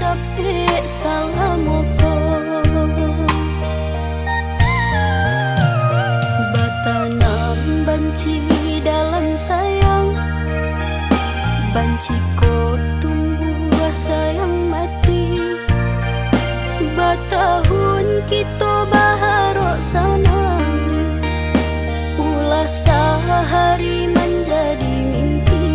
capek salah motor, batanam banci dalam sayang, banci ko tumbuh rasa yang mati. Batahun kita baharok sanang, ulah sehari menjadi mimpi.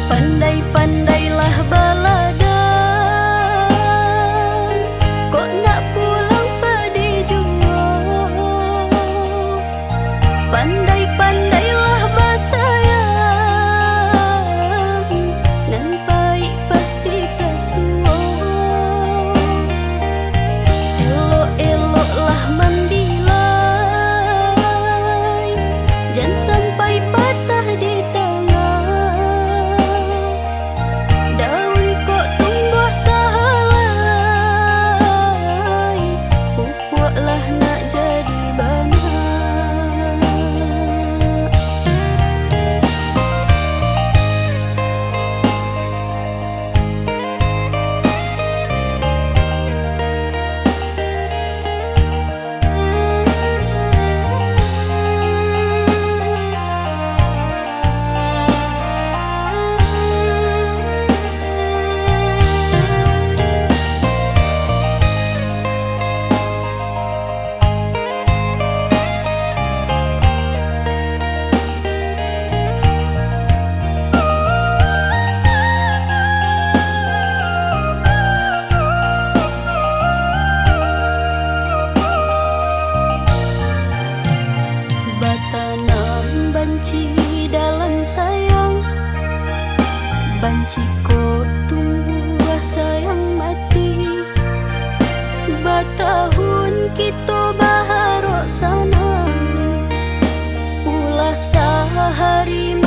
Pandai-pandailah baladang, kok nak pulang padi jua. Pandai-pandailah basayang, nan baik pasti kasuo. Elok-eloklah membilai, jangan sampai patah di tengah. Daun kok tumbuh sahalai, pupuklah nak jadi bana. Batanam banci dalam sayang, banci ko tumbuh rasa yang mati. Batahun kita baharok sanang, ulah sehari